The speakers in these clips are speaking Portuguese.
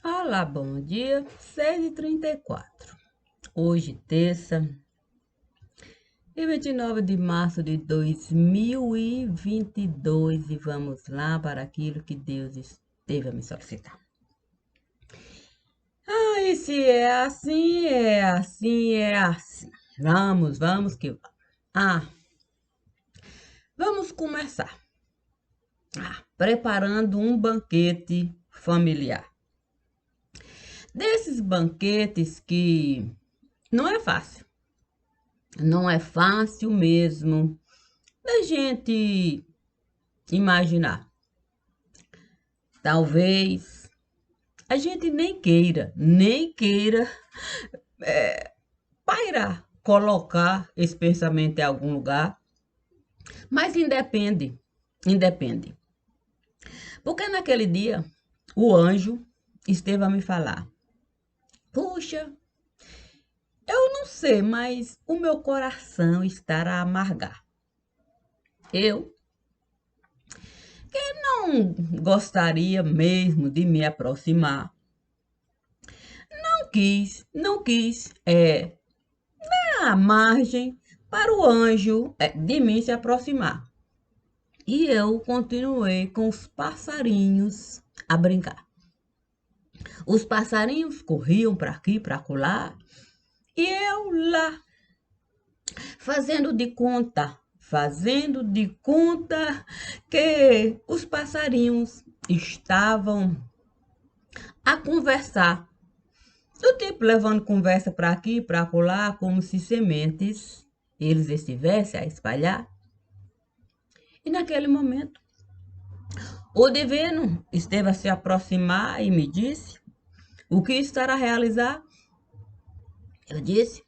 Olá, bom dia, 6h34. Hoje, terça, dia 29 de março de 2022, e vamos lá para aquilo que Deus esteve a me solicitar. E se é assim, é assim, é assim. Vamos que vamos. Vamos começar. Preparando um banquete familiar. Desses banquetes que não é fácil. Não é fácil mesmo da gente imaginar. Talvez a gente nem queira pairar, colocar esse pensamento em algum lugar, mas independe. Porque naquele dia o anjo esteve a me falar: puxa, eu não sei, mas o meu coração está a amargar. Eu não gostaria mesmo de me aproximar. Não quis dar a margem para o anjo de mim se aproximar. E eu continuei com os passarinhos a brincar. Os passarinhos corriam para aqui, para acolá, e eu lá, fazendo de conta que os passarinhos estavam a conversar. Do tipo, levando conversa para aqui, para acolá, como se sementes eles estivessem a espalhar. E naquele momento, o divino esteve a se aproximar e me disse o que estará a realizar. Eu disse: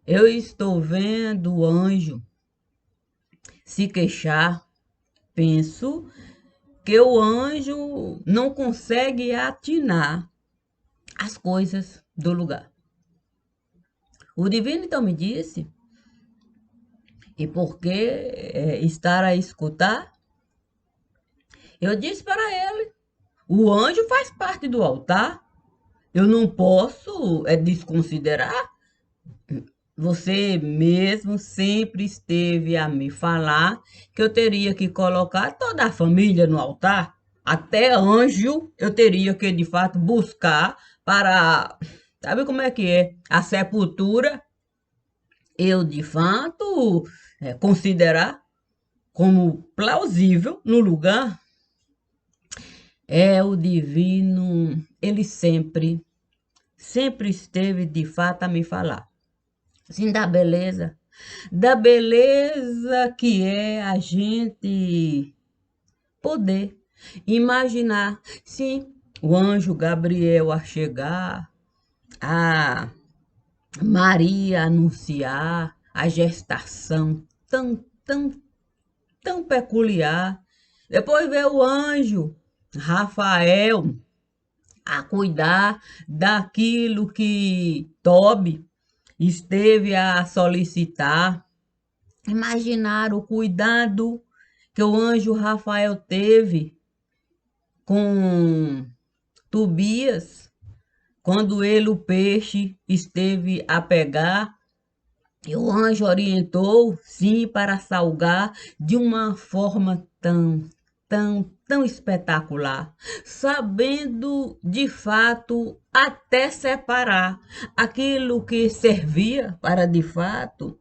eu estou vendo o anjo se queixar. Penso que o anjo não consegue atinar as coisas do lugar. O divino então me disse: e por que estar a escutar? Eu disse para ele: o anjo faz parte do altar. Eu não posso desconsiderar. Você mesmo sempre esteve a me falar que eu teria que colocar toda a família no altar. Até anjo eu teria que, de fato, buscar para... Sabe como é que é? A sepultura, eu, de fato, considerar como plausível no lugar. O divino, ele sempre esteve, de fato, a me falar. Sim, da beleza que é a gente poder imaginar, sim, o anjo Gabriel a chegar, a Maria anunciar a gestação tão peculiar. Depois veio o anjo Rafael a cuidar daquilo que Tobi esteve a solicitar. Imaginar o cuidado que o anjo Rafael teve com Tobias, quando ele, o peixe, esteve a pegar, e o anjo orientou, sim, para salgar de uma forma tão espetacular, sabendo de fato até separar aquilo que servia para de fato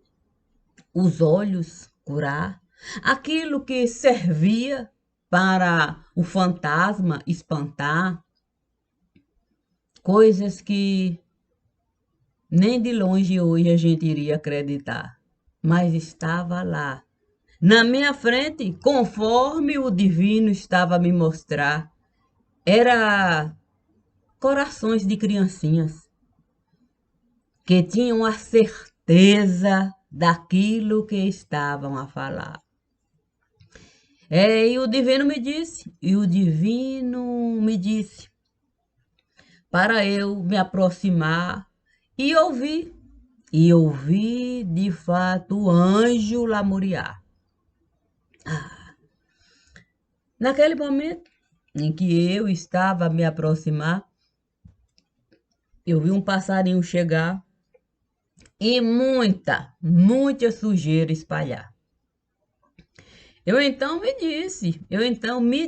os olhos curar, aquilo que servia para o fantasma espantar, coisas que nem de longe hoje a gente iria acreditar, mas estava lá, na minha frente, conforme o divino estava a me mostrar. Era corações de criancinhas que tinham a certeza daquilo que estavam a falar. E o divino me disse para eu me aproximar e ouvir de fato o anjo lamuriar. Naquele momento em que eu estava a me aproximar, eu vi um passarinho chegar e muita sujeira espalhar. Eu então me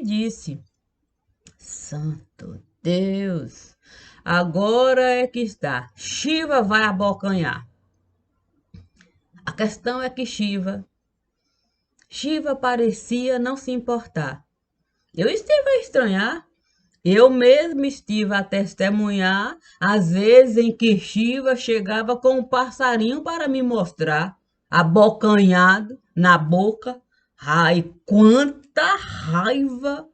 disse, Santo Deus, agora é que está, Shiva vai abocanhar. A questão é que Shiva parecia não se importar. Eu estive a estranhar. Eu mesmo estive a testemunhar as vezes em que Shiva chegava com um passarinho para me mostrar, abocanhado na boca. Ai, quanta raiva!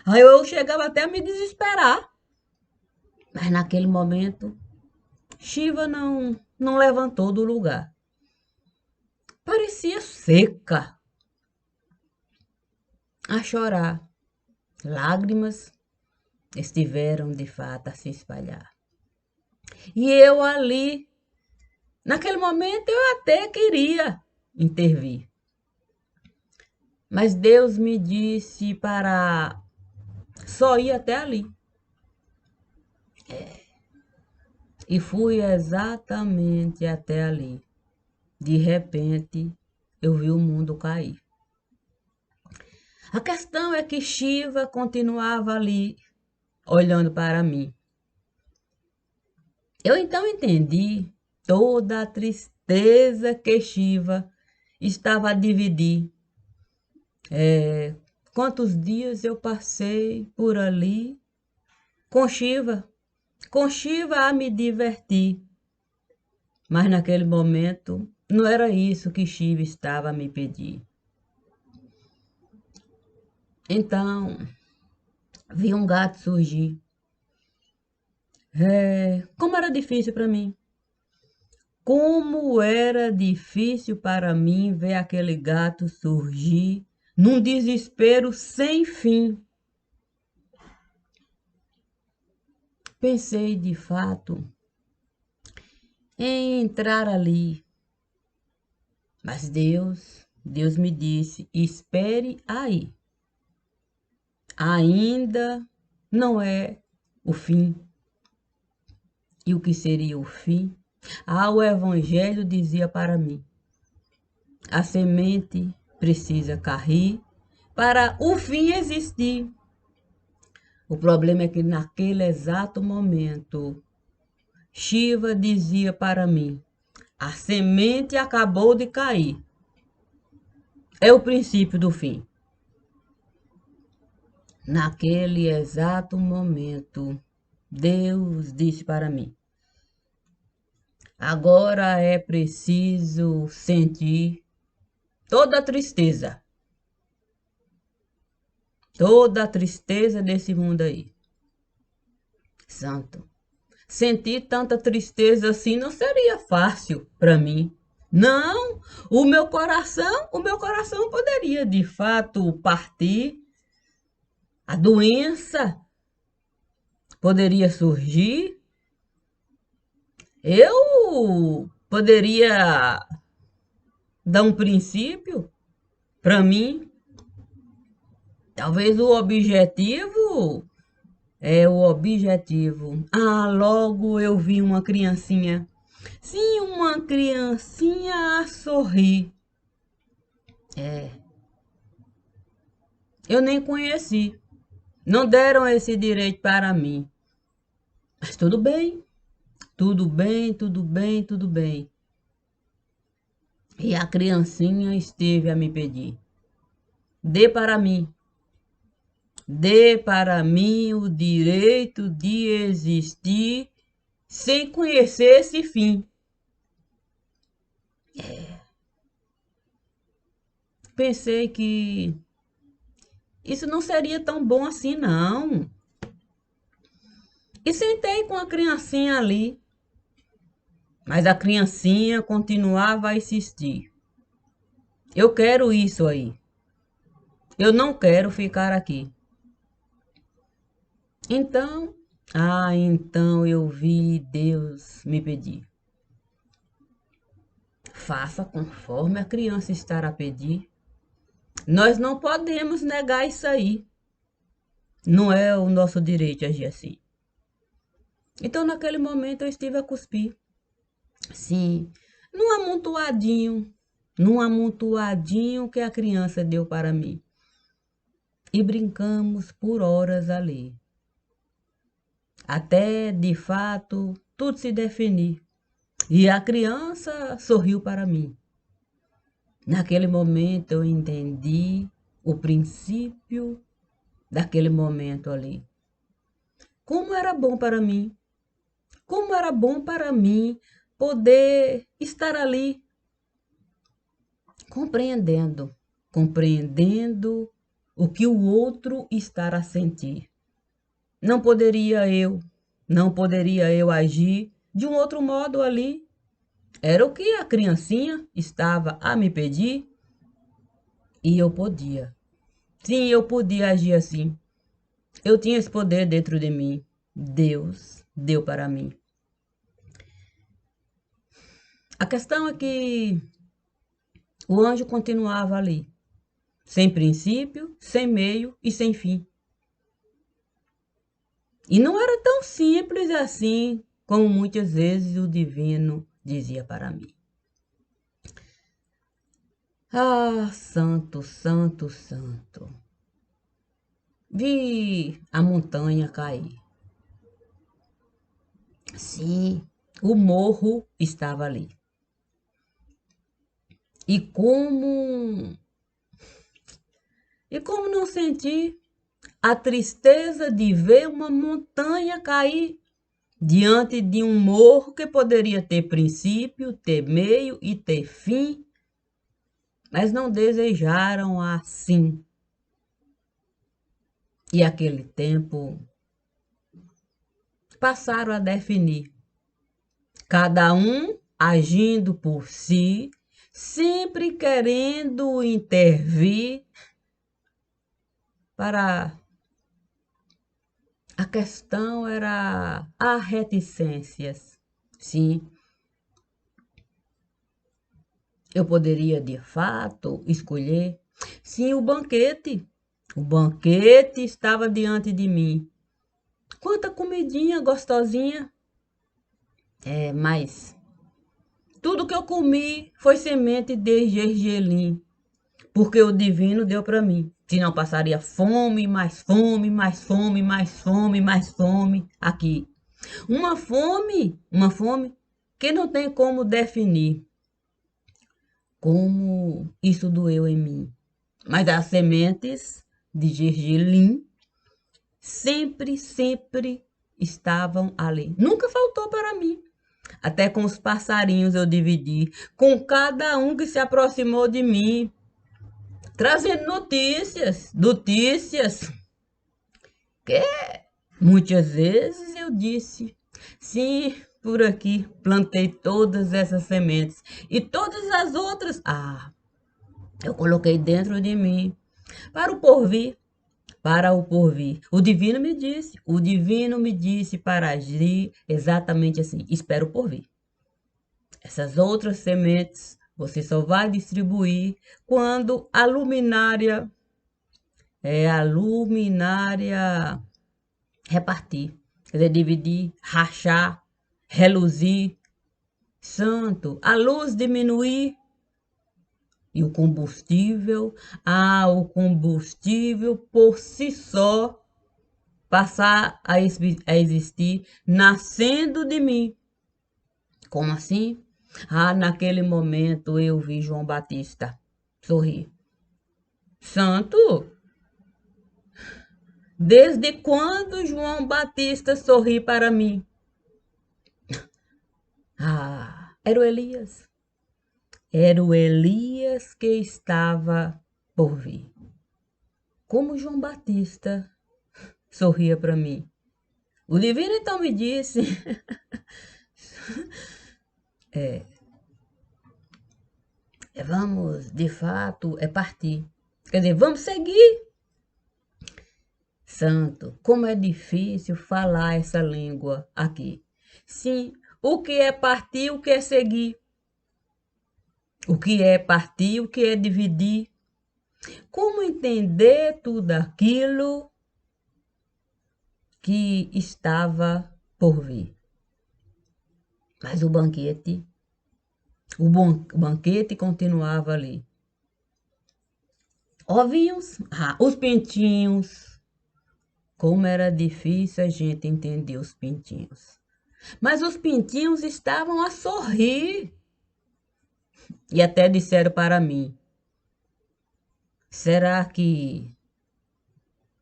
Aí eu chegava até a me desesperar. Mas naquele momento, Shiva não levantou do lugar. Parecia seca a chorar. Lágrimas estiveram de fato a se espalhar. E eu ali, naquele momento, eu até queria intervir. Mas Deus me disse para só ir até ali. E fui exatamente até ali. De repente, eu vi o mundo cair. A questão é que Shiva continuava ali, olhando para mim. Eu então entendi toda a tristeza que Shiva estava a dividir. Quantos dias eu passei por ali com Shiva a me divertir. Mas naquele momento não era isso que Shiva estava a me pedir. Então, vi um gato surgir. Como era difícil para mim. Como era difícil para mim ver aquele gato surgir num desespero sem fim. Pensei de fato em entrar ali, mas Deus me disse: espere aí. Ainda não é o fim. E o que seria o fim? O Evangelho dizia para mim: a semente precisa cair para o fim existir. O problema é que naquele exato momento, Shiva dizia para mim: a semente acabou de cair. É o princípio do fim. Naquele exato momento, Deus disse para mim: agora é preciso sentir toda a tristeza desse mundo aí. Santo, sentir tanta tristeza assim não seria fácil para mim. Não, o meu coração poderia de fato partir, a doença poderia surgir, eu poderia dar um princípio para mim. Talvez o objetivo. Logo eu vi uma criancinha. Sim, uma criancinha a sorrir. Eu nem conheci. Não deram esse direito para mim. Mas tudo bem. Tudo bem, tudo bem, tudo bem. E a criancinha esteve a me pedir: dê para mim. Dê para mim o direito de existir sem conhecer esse fim. Pensei que isso não seria tão bom assim, não. E sentei com a criancinha ali. Mas a criancinha continuava a insistir: eu quero isso aí. Eu não quero ficar aqui. Então eu vi Deus me pedir: faça conforme a criança está a pedir. Nós não podemos negar isso aí. Não é o nosso direito agir assim. Então, naquele momento, eu estive a cuspir. Sim, num amontoadinho que a criança deu para mim. E brincamos por horas ali, até de fato tudo se definir. E a criança sorriu para mim. Naquele momento eu entendi o princípio daquele momento ali. Como era bom para mim, como era bom para mim poder estar ali compreendendo o que o outro está a sentir. Não poderia eu, não poderia eu agir de um outro modo ali. Era o que a criancinha estava a me pedir e eu podia. Sim, eu podia agir assim. Eu tinha esse poder dentro de mim. Deus deu para mim. A questão é que o anjo continuava ali, sem princípio, sem meio e sem fim. E não era tão simples assim como muitas vezes o divino dizia para mim. Ah, santo, santo, santo. Vi a montanha cair. Sim, o morro estava ali. E como não sentir a tristeza de ver uma montanha cair diante de um morro que poderia ter princípio, ter meio e ter fim, mas não desejaram assim. E aquele tempo passaram a definir, cada um agindo por si, sempre querendo intervir para. A questão era as reticências. Sim, eu poderia de fato escolher. Sim, o banquete. O banquete estava diante de mim. Quanta comidinha gostosinha. Mas tudo que eu comi foi semente de gergelim, porque o divino deu para mim. Senão passaria fome, mais fome, mais fome, mais fome, mais fome aqui. Uma fome que não tem como definir como isso doeu em mim. Mas as sementes de gergelim sempre, sempre estavam ali. Nunca faltou para mim. Até com os passarinhos eu dividi, com cada um que se aproximou de mim, trazendo notícias, que muitas vezes eu disse, sim, por aqui plantei todas essas sementes e todas as outras, eu coloquei dentro de mim para o porvir, para o porvir. O divino me disse para agir exatamente assim, espero por vir. Essas outras sementes você só vai distribuir quando a luminária repartir, quer dizer, dividir, rachar, reluzir. Santo, a luz diminuir e o combustível por si só passar a existir nascendo de mim. Como assim? Naquele momento eu vi João Batista sorrir. Santo, desde quando João Batista sorri para mim? Era o Elias. Era o Elias que estava por vir. Como João Batista sorria para mim. O divino então me disse, vamos de fato partir. Quer dizer, vamos seguir. Santo, como é difícil falar essa língua aqui. Sim, o que é partir, o que é seguir. O que é partir, o que é dividir. Como entender tudo aquilo que estava por vir. Mas o banquete continuava ali. Ovinhos, os pintinhos. Como era difícil a gente entender os pintinhos. Mas os pintinhos estavam a sorrir. E até disseram para mim: será que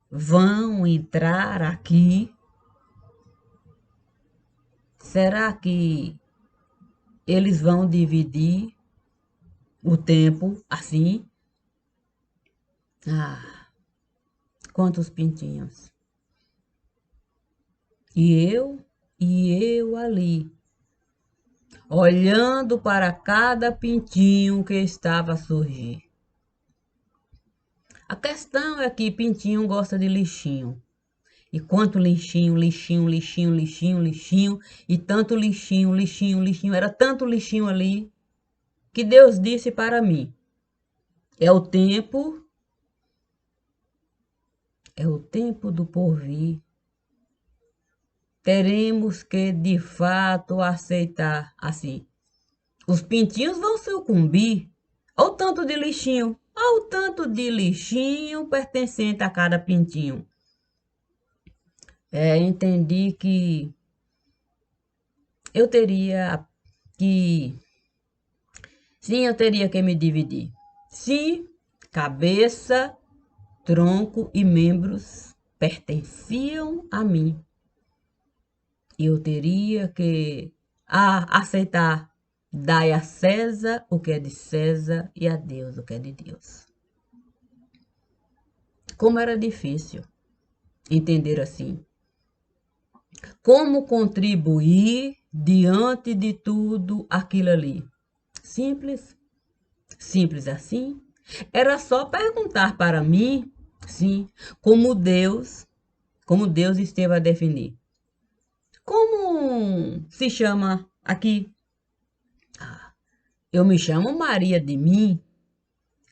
vão entrar aqui? Será que eles vão dividir o tempo assim? Ah, quantos pintinhos. E eu ali, olhando para cada pintinho que estava a surgir. A questão é que pintinho gosta de lixinho. E quanto lixinho, lixinho, lixinho, lixinho, lixinho, e tanto lixinho, lixinho, lixinho, era tanto lixinho ali, que Deus disse para mim: é o tempo do porvir. Teremos que, de fato, aceitar assim. Os pintinhos vão sucumbir ao tanto de lixinho pertencente a cada pintinho. Entendi que eu teria que... Sim, eu teria que me dividir. Sim, cabeça, tronco e membros pertenciam a mim. Eu teria que aceitar. Dai a César o que é de César e a Deus o que é de Deus. Como era difícil entender assim. Como contribuir diante de tudo aquilo ali. Simples, simples assim. Era só perguntar para mim, sim, como Deus esteve a definir. Como se chama aqui? Eu me chamo Maria de mim.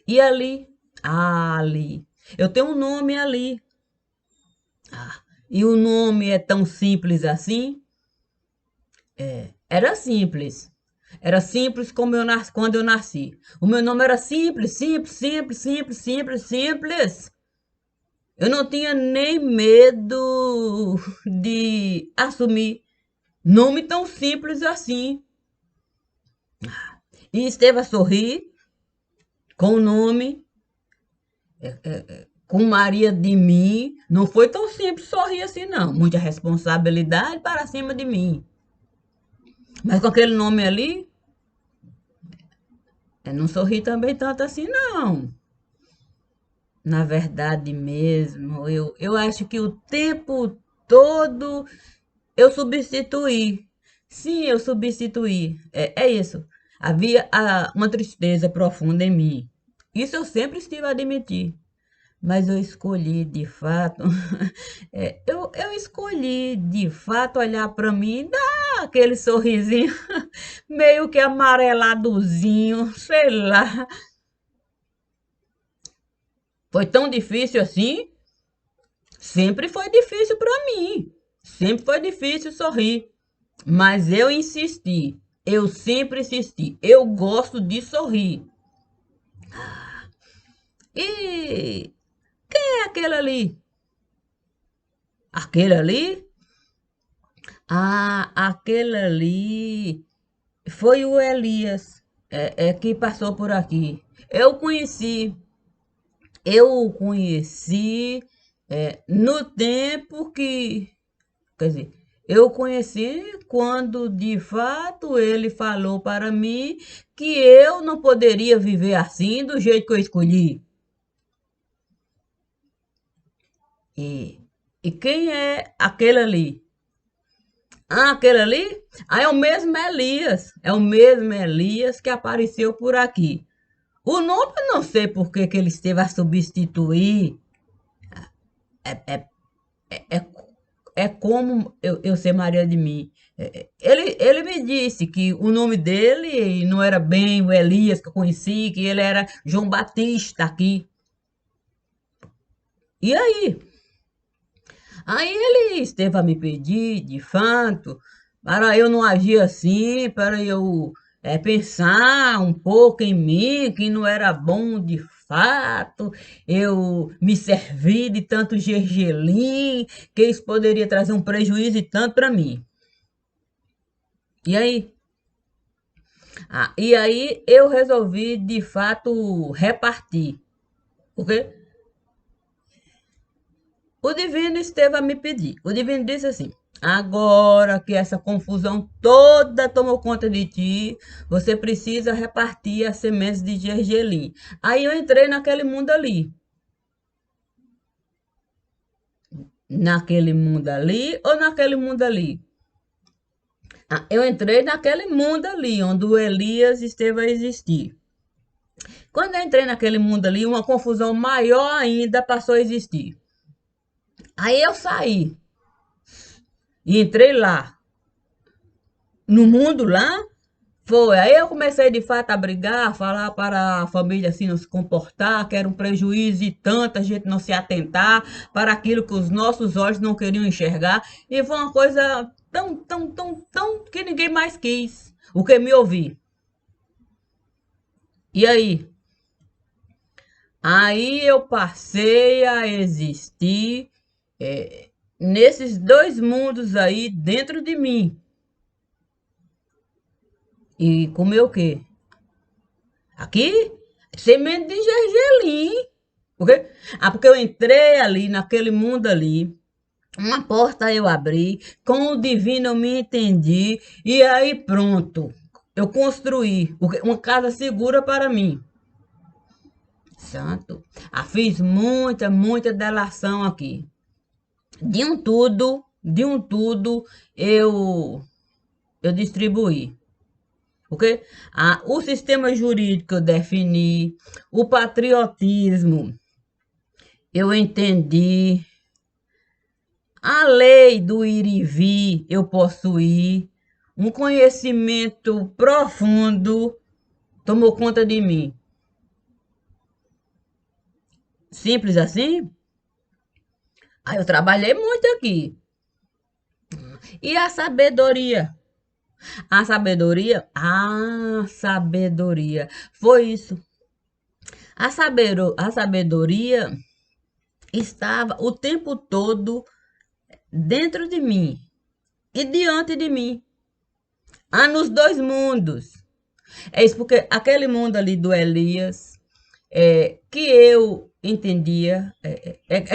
E ali? Ali. Eu tenho um nome ali. E o nome é tão simples assim? Era simples. Era simples como quando eu nasci. O meu nome era simples, simples, simples, simples, simples, simples. Eu não tinha nem medo de assumir nome tão simples assim. E esteve a sorrir com o nome, com Maria de mim. Não foi tão simples sorrir assim, não. Muita responsabilidade para cima de mim. Mas com aquele nome ali, eu não sorri também tanto assim, não. Na verdade mesmo, eu acho que o tempo todo eu substituí. Sim, eu substituí. É isso. Havia uma tristeza profunda em mim. Isso eu sempre estive a admitir. Mas eu escolhi de fato, eu escolhi de fato olhar para mim e dar aquele sorrisinho meio que amareladozinho, sei lá. Foi tão difícil assim? Sempre foi difícil para mim. Sempre foi difícil sorrir. Mas eu insisti. Eu sempre insisti. Eu gosto de sorrir. E quem é aquele ali? Aquele ali? Aquele ali foi o Elias, que passou por aqui. Eu o conheci no tempo que, quer dizer, eu conheci quando de fato ele falou para mim que eu não poderia viver assim do jeito que eu escolhi. E quem é aquele ali? Aquele ali? É o mesmo Elias. É o mesmo Elias que apareceu por aqui. O nome eu não sei por que ele esteve a substituir. É, é, é, é como eu ser Maria de mim. Ele me disse que o nome dele não era bem o Elias que eu conheci, que ele era João Batista aqui. E aí? Aí ele esteve a me pedir, de fato, para eu não agir assim, para eu pensar um pouco em mim, que não era bom de fato, eu me servir de tanto gergelim, que isso poderia trazer um prejuízo e tanto para mim. E aí? E aí eu resolvi, de fato, repartir. Porque o divino esteve a me pedir. O divino disse assim: agora que essa confusão toda tomou conta de ti, você precisa repartir as sementes de gergelim. Aí eu entrei naquele mundo ali. Naquele mundo ali ou naquele mundo ali? Eu entrei naquele mundo ali, onde o Elias esteve a existir. Quando eu entrei naquele mundo ali, uma confusão maior ainda passou a existir. Aí eu saí e entrei lá, no mundo lá. Foi, aí eu comecei de fato a brigar, a falar para a família assim não se comportar, que era um prejuízo e tanta gente não se atentar para aquilo que os nossos olhos não queriam enxergar. E foi uma coisa tão que ninguém mais quis o que me ouvir. E aí? Aí eu passei a existir nesses dois mundos aí dentro de mim. E comer o quê? Aqui? Semente de gergelim. Por quê? Porque eu entrei ali, naquele mundo ali. Uma porta eu abri, com o divino eu me entendi. E aí pronto. Eu construí uma casa segura para mim. Santo. Fiz muita delação aqui. De um tudo, eu distribuí. Porque o sistema jurídico eu defini, o patriotismo eu entendi, a lei do ir e vir eu possuí, um conhecimento profundo tomou conta de mim. Simples assim? Aí eu trabalhei muito aqui. E a sabedoria? A sabedoria foi isso. A sabedoria estava o tempo todo dentro de mim e diante de mim. Nos dois mundos. É isso, porque aquele mundo ali do Elias, que eu entendia,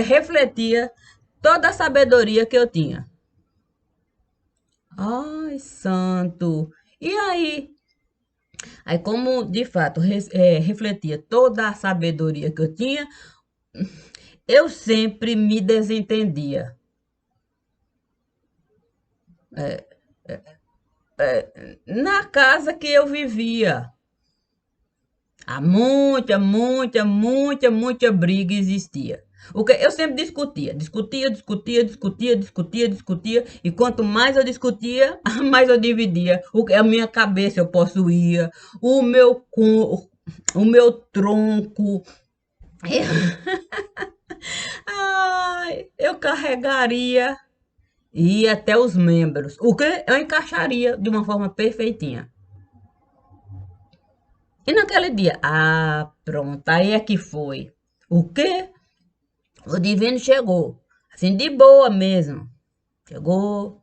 refletia toda a sabedoria que eu tinha. Ai, santo! E aí? Aí, como de fato refletia toda a sabedoria que eu tinha, eu sempre me desentendia. Na casa que eu vivia, há muita briga existia. O que eu sempre discutia, e quanto mais eu discutia, mais eu dividia. A minha cabeça eu possuía, o meu tronco, eu carregaria e ia até os membros. O que eu encaixaria de uma forma perfeitinha. E naquele dia, pronto, aí é que foi. O quê? O divino chegou, assim, de boa mesmo. Chegou,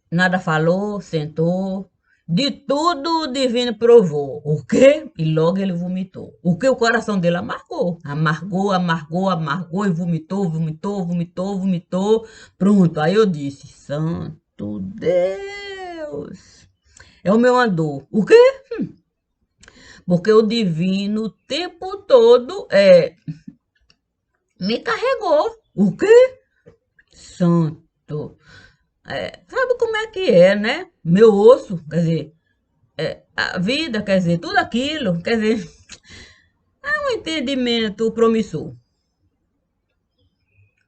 nada falou, sentou. De tudo o divino provou. O quê? E logo ele vomitou. O que? O coração dele amargou. Amargou e vomitou. Pronto, aí eu disse, Santo Deus, é o meu andor. O quê? Porque o divino o tempo todo me carregou. O quê? Santo. Sabe como é que é, né? Meu osso, quer dizer, a vida, quer dizer, tudo aquilo, quer dizer, é um entendimento promissor.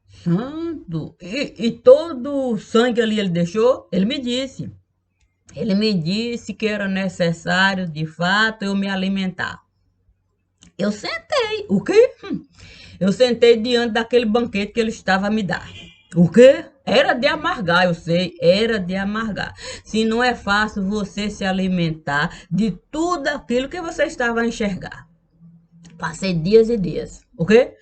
Santo. E todo o sangue ali ele deixou, ele me disse. Ele me disse que era necessário, de fato, eu me alimentar. Eu sentei. O quê? Eu sentei diante daquele banquete que ele estava a me dar. O quê? Era de amargar, eu sei, era de amargar. Se não é fácil você se alimentar de tudo aquilo que você estava a enxergar. Passei dias e dias. O quê?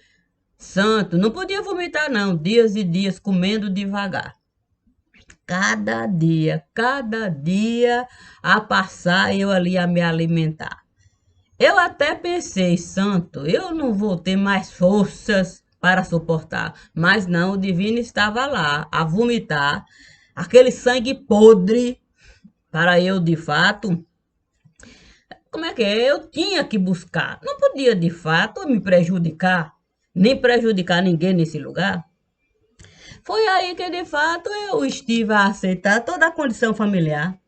Santo, não podia vomitar não, dias e dias comendo devagar. Cada dia a passar eu ali a me alimentar. Eu até pensei, santo, eu não vou ter mais forças para suportar. Mas não, o divino estava lá a vomitar aquele sangue podre para eu, de fato. Como é que é? Eu tinha que buscar. Não podia, de fato, me prejudicar, nem prejudicar ninguém nesse lugar. Foi aí que, de fato, eu estive a aceitar toda a condição familiar.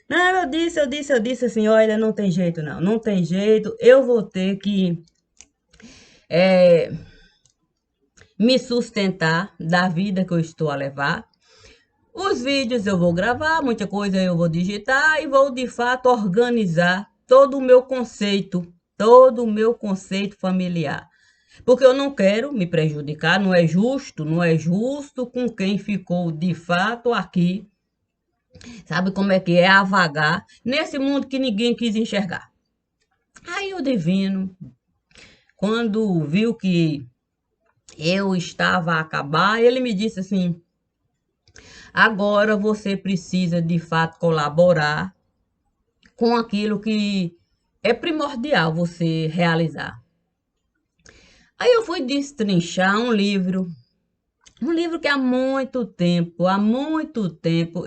Não, eu disse assim, olha, não tem jeito não, não tem jeito, eu vou ter que é, me sustentar da vida que eu estou a levar. Os vídeos eu vou gravar, muita coisa eu vou digitar e vou de fato organizar todo o meu conceito familiar. Porque eu não quero me prejudicar, não é justo, não é justo com quem ficou de fato aqui. Sabe como é que é a vagar nesse mundo que ninguém quis enxergar. Aí o divino, quando viu que eu estava a acabar, ele me disse assim: agora você precisa de fato colaborar com aquilo que é primordial você realizar. Aí eu fui destrinchar um livro que há muito tempo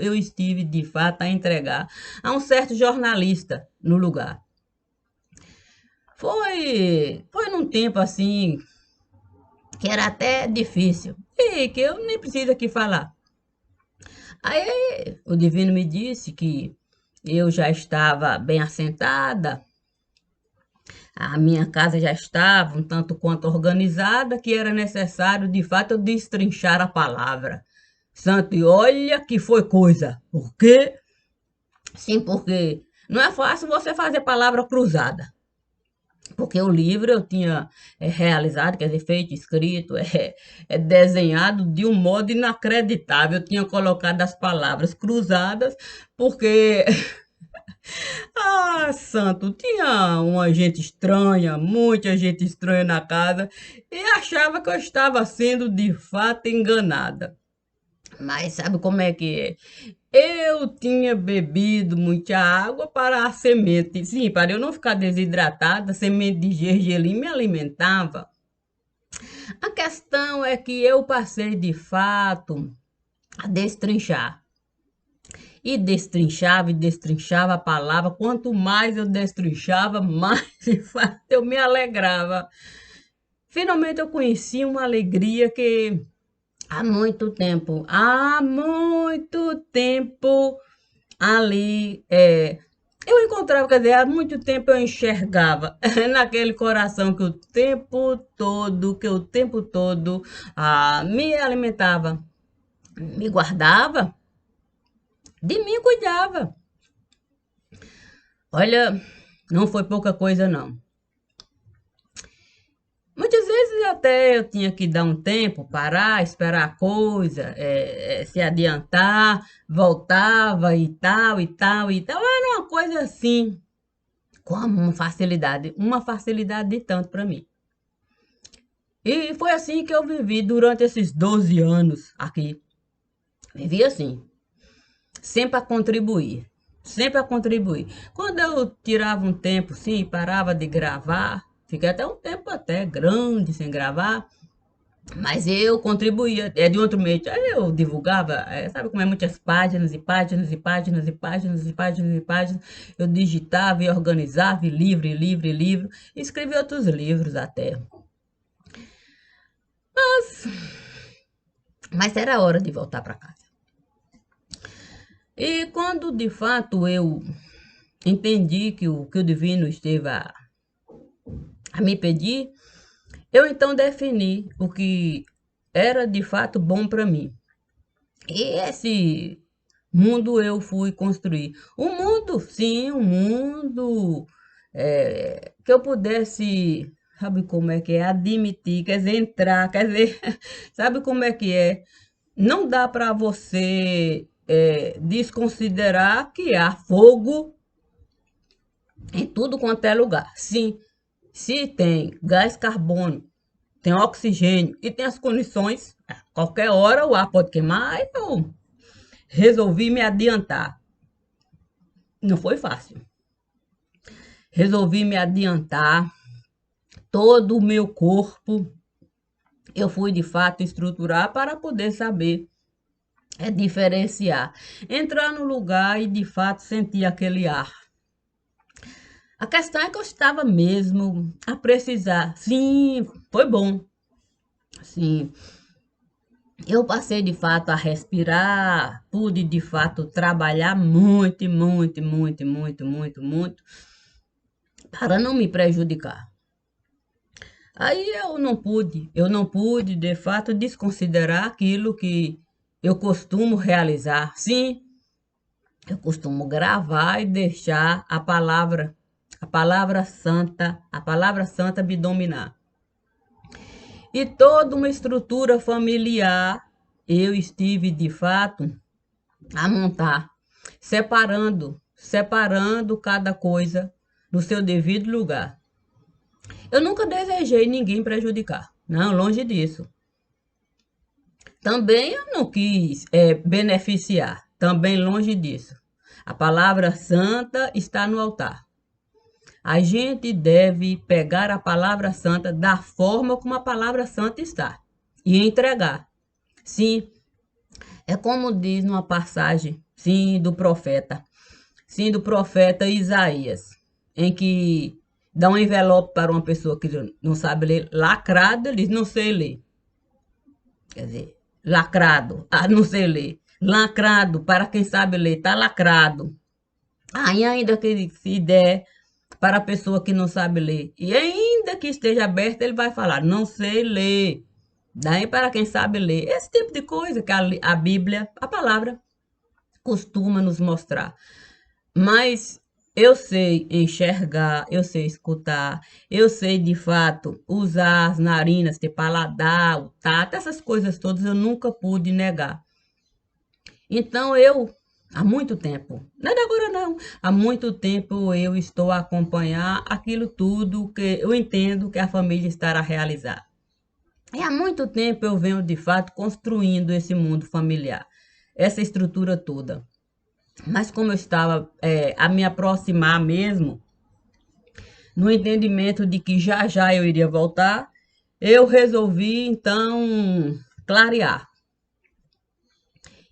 eu estive de fato a entregar a um certo jornalista no lugar. Foi num tempo assim que era até difícil e que eu nem preciso aqui falar. Aí o divino me disse que eu já estava bem assentada, a minha casa já estava um tanto quanto organizada, que era necessário, de fato, eu destrinchar a palavra. Santo, e olha que foi coisa. Por quê? Sim, porque não é fácil você fazer palavra cruzada. Porque o livro eu tinha realizado, quer dizer, feito, escrito, desenhado de um modo inacreditável. Eu tinha colocado as palavras cruzadas, porque ah, santo, tinha uma gente estranha, muita gente estranha na casa, e achava que eu estava sendo de fato enganada. Mas sabe como é que é? Eu tinha bebido muita água para a semente. Sim, para eu não ficar desidratada, a semente de gergelim me alimentava. A questão é que eu passei de fato a destrinchar. E destrinchava a palavra. Quanto mais eu destrinchava, mais de fato eu me alegrava. Finalmente eu conheci uma alegria que há muito tempo ali eu encontrava, quer dizer, há muito tempo eu enxergava naquele coração que o tempo todo me alimentava, me guardava, de mim cuidava. Olha, não foi pouca coisa, não. Muitas vezes até eu tinha que dar um tempo, parar, esperar a coisa, se adiantar, voltava e tal, e tal, e tal. Era uma coisa assim, com uma facilidade de tanto para mim. E foi assim que eu vivi durante esses 12 anos aqui. Vivi assim, sempre a contribuir, sempre a contribuir. Quando eu tirava um tempo, sim, parava de gravar, fiquei até um tempo até grande sem gravar, mas eu contribuía, de outro meio, aí eu divulgava, sabe como é, muitas páginas e páginas e páginas e páginas e páginas e páginas, eu digitava e organizava, e livro, e livro, e livro, e escrevi outros livros até. Mas era hora de voltar para casa. E quando de fato eu entendi que o divino esteve a me pedir, eu então defini o que era de fato bom para mim. E esse mundo eu fui construir. Um mundo, sim, um mundo que eu pudesse, sabe como é que é? Admitir, quer dizer, entrar, quer dizer, sabe como é que é? Não dá para você desconsiderar que há fogo em tudo quanto é lugar. Sim, se tem gás carbônico, tem oxigênio e tem as condições, qualquer hora o ar pode queimar. Eu resolvi me adiantar. Não foi fácil. Resolvi me adiantar. Todo o meu corpo eu fui de fato estruturar para poder saber diferenciar. Entrar no lugar e de fato sentir aquele ar. A questão é que eu estava mesmo a precisar. Sim, foi bom. Sim, eu passei de fato a respirar, pude de fato trabalhar muito, muito, muito, muito, muito, muito, para não me prejudicar. Aí eu não pude de fato desconsiderar aquilo que eu costumo realizar. Sim, eu costumo gravar e deixar a palavra santa me dominar. E toda uma estrutura familiar eu estive de fato a montar, separando cada coisa no seu devido lugar. Eu nunca desejei ninguém prejudicar, não, longe disso. Também eu não quis beneficiar, também longe disso. A palavra santa está no altar. A gente deve pegar a palavra santa da forma como a palavra santa está e entregar. Sim, é como diz numa passagem, sim, do profeta Isaías, em que dá um envelope para uma pessoa que não sabe ler, lacrado, ele diz, não sei ler. Quer dizer, lacrado, não sei ler. Lacrado, para quem sabe ler, está lacrado. Aí ainda que se der para a pessoa que não sabe ler, e ainda que esteja aberto, ele vai falar, não sei ler. Daí para quem sabe ler. Esse tipo de coisa que a Bíblia, a palavra, costuma nos mostrar. Mas eu sei enxergar, eu sei escutar, eu sei de fato usar as narinas, ter paladar, o tato, essas coisas todas eu nunca pude negar. Então há muito tempo, não é de agora não, há muito tempo eu estou a acompanhar aquilo tudo que eu entendo que a família está a realizar. E há muito tempo eu venho de fato construindo esse mundo familiar, essa estrutura toda. Mas como eu estava a me aproximar mesmo, no entendimento de que já já eu iria voltar, eu resolvi então clarear.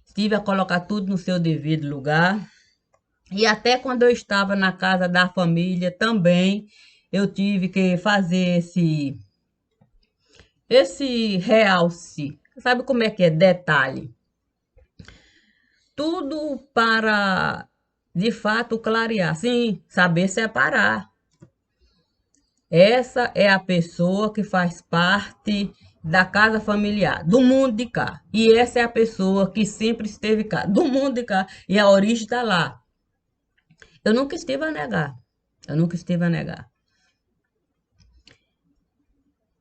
Estive a colocar tudo no seu devido lugar. E até quando eu estava na casa da família também, eu tive que fazer esse realce. Sabe como é que é? Detalhe. Tudo para, de fato, clarear. Sim, saber separar. Essa é a pessoa que faz parte da casa familiar, do mundo de cá. E essa é a pessoa que sempre esteve cá, do mundo de cá. E a origem está lá. Eu nunca estive a negar. Eu nunca estive a negar.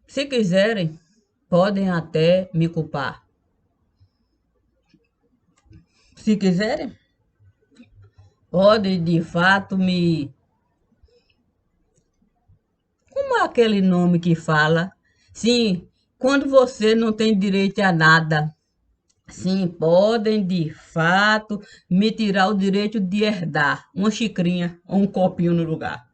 Se quiserem, podem até me culpar. Se quiserem, podem de fato me. Como é aquele nome que fala? Sim, quando você não tem direito a nada. Sim, podem de fato me tirar o direito de herdar uma xicrinha ou um copinho no lugar.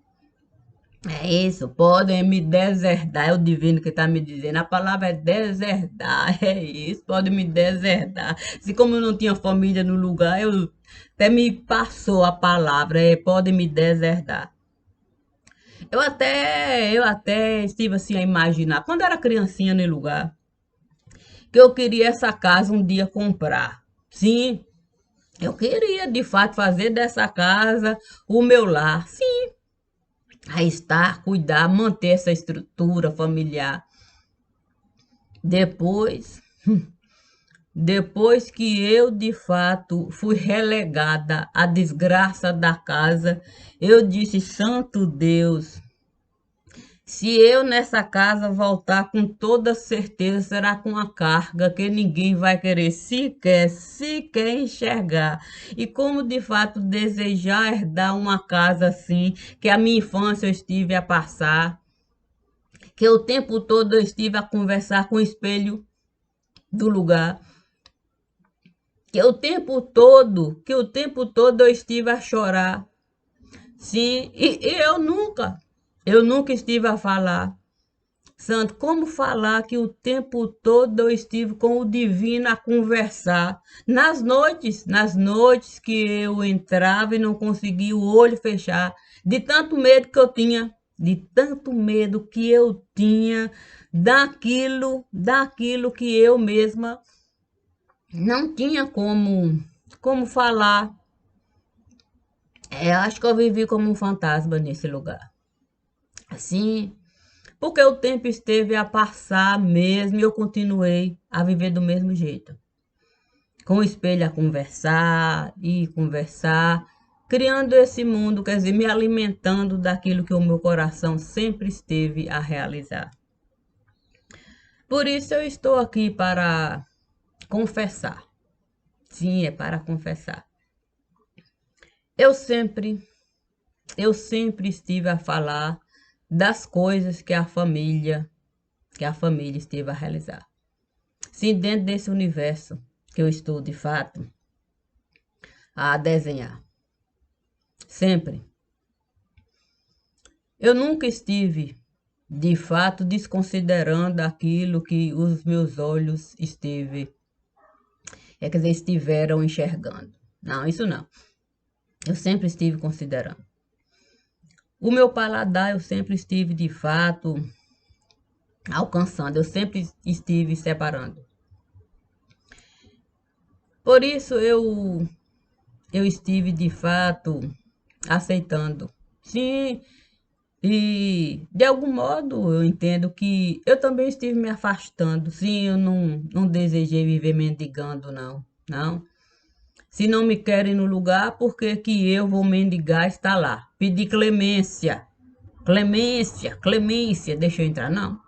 É isso, podem me deserdar, é o divino que está me dizendo. A palavra é deserdar, é isso, podem me deserdar. Se como eu não tinha família no lugar, eu até me passou a palavra, podem me deserdar. Eu até estive assim a imaginar, quando era criancinha no lugar, que eu queria essa casa um dia comprar. Sim, eu queria de fato fazer dessa casa o meu lar. Sim, aí estar, cuidar, manter essa estrutura familiar. Depois, depois que eu de fato fui relegada à desgraça da casa, eu disse: Santo Deus, Se eu nessa casa voltar, com toda certeza será com uma carga que ninguém vai querer sequer enxergar. E como de fato desejar herdar uma casa assim, que a minha infância eu estive a passar, que o tempo todo eu estive a conversar com o espelho do lugar, que o tempo todo eu estive a chorar. Sim, e eu nunca estive a falar. Santo, como falar que o tempo todo eu estive com o divino a conversar? Nas noites que eu entrava e não conseguia o olho fechar, de tanto medo que eu tinha, de tanto medo que eu tinha daquilo que eu mesma não tinha como falar. Acho que eu vivi como um fantasma nesse lugar. Assim, porque o tempo esteve a passar mesmo e eu continuei a viver do mesmo jeito. Com o espelho a conversar e conversar, criando esse mundo, quer dizer, me alimentando daquilo que o meu coração sempre esteve a realizar. Por isso eu estou aqui para confessar. Sim, é para confessar. Eu sempre, eu sempre estive a falar das coisas que a família esteve a realizar. Sim, dentro desse universo que eu estou de fato a desenhar. Sempre. Eu nunca estive de fato desconsiderando aquilo que os meus olhos quer dizer, estiveram enxergando. Não, isso não. Eu sempre estive considerando. O meu paladar eu sempre estive de fato alcançando, eu sempre estive separando. Por isso eu estive de fato aceitando. Sim, e de algum modo eu entendo que eu também estive me afastando. Sim, eu não desejei viver mendigando, não. Não. Se não me querem no lugar, por que que eu vou mendigar estar lá? Pedir clemência. Clemência, clemência, deixa eu entrar, não.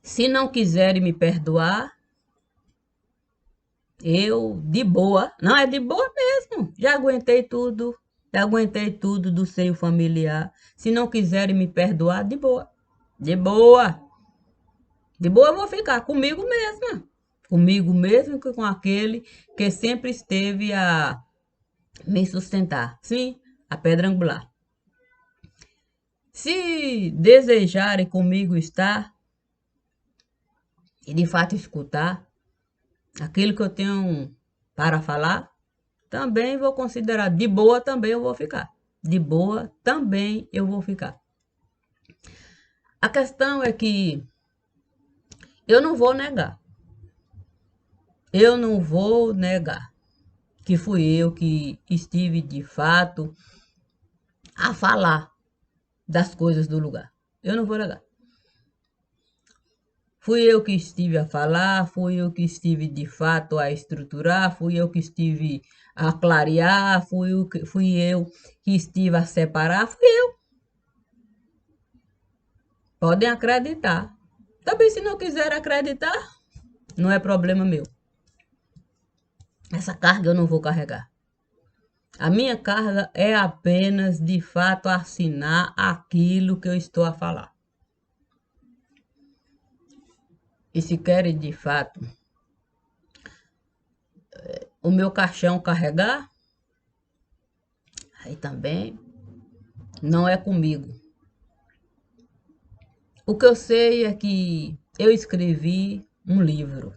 Se não quiserem me perdoar, eu, de boa, não, é de boa mesmo. Já aguentei tudo do seio familiar. Se não quiserem me perdoar, de boa. De boa. De boa eu vou ficar comigo mesma. Comigo mesmo que com aquele que sempre esteve a me sustentar. Sim, a pedra angular. Se desejarem comigo estar e de fato escutar aquilo que eu tenho para falar, também vou considerar. De boa também eu vou ficar. De boa também eu vou ficar. A questão é que eu não vou negar. Eu não vou negar que fui eu que estive de fato a falar das coisas do lugar. Eu não vou negar. Fui eu que estive a falar, fui eu que estive de fato a estruturar, fui eu que estive a clarear, fui eu que estive a separar, fui eu. Podem acreditar. Também se não quiser acreditar, não é problema meu. Essa carga eu não vou carregar. A minha carga é apenas de fato assinar aquilo que eu estou a falar. E se querem de fato o meu caixão carregar, aí também não é comigo. O que eu sei é que eu escrevi um livro.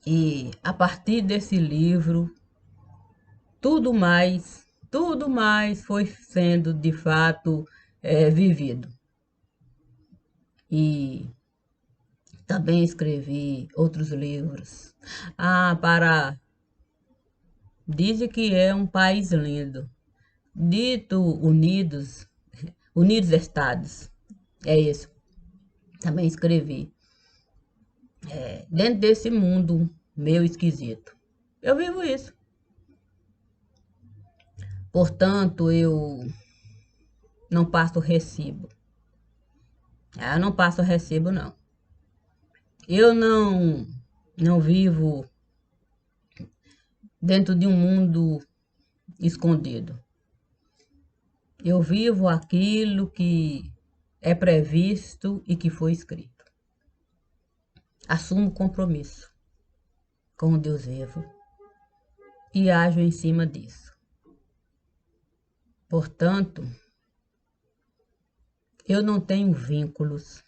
E a partir desse livro, tudo mais foi sendo de fato vivido. E também escrevi outros livros. Dizem que é um país lindo. Dito Unidos Estados. É isso. Também escrevi. Dentro desse mundo meio esquisito. Eu vivo isso. Portanto, eu não passo recibo. Eu não passo recibo, não. Eu não vivo dentro de um mundo escondido. Eu vivo aquilo que é previsto e que foi escrito. Assumo compromisso com o Deus vivo e ajo em cima disso. Portanto, eu não tenho vínculos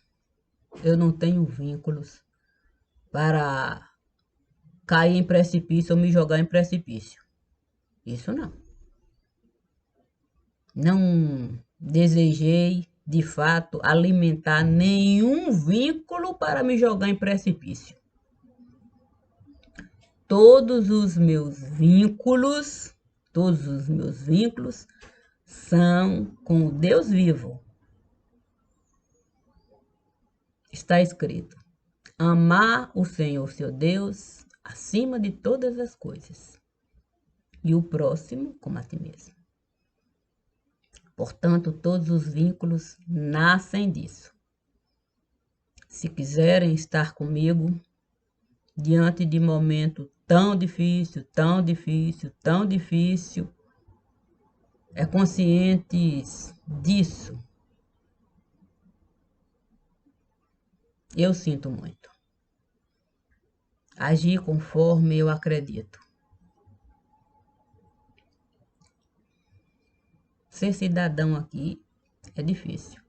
para cair em precipício ou me jogar em precipício. Isso não. Não desejei, de fato, alimentar nenhum vínculo para me jogar em precipício. Todos os meus vínculos são com o Deus vivo. Está escrito: amar o Senhor seu Deus acima de todas as coisas, e o próximo como a ti mesmo. Portanto, todos os vínculos nascem disso. Se quiserem estar comigo diante de momento tão difícil, é conscientes disso. Eu sinto muito. Agir conforme eu acredito. Ser cidadão aqui é difícil.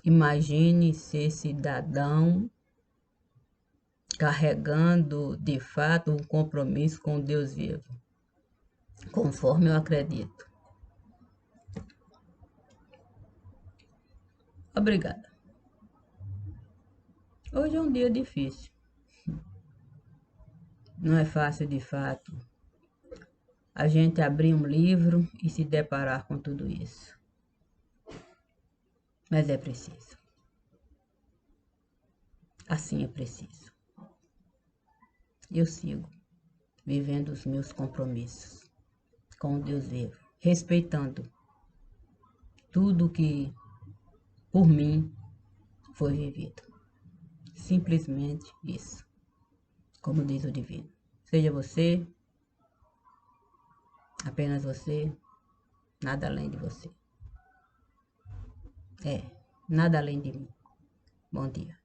Imagine ser cidadão carregando de fato um compromisso com Deus vivo, conforme eu acredito. Obrigada. Hoje é um dia difícil. Não é fácil de fato a gente abrir um livro e se deparar com tudo isso. Mas é preciso. Assim é preciso. Eu sigo vivendo os meus compromissos com o Deus vivo, respeitando tudo que por mim foi vivido. Simplesmente isso. Como diz o divino. Seja você, apenas você, nada além de você. Nada além de mim. Bom dia.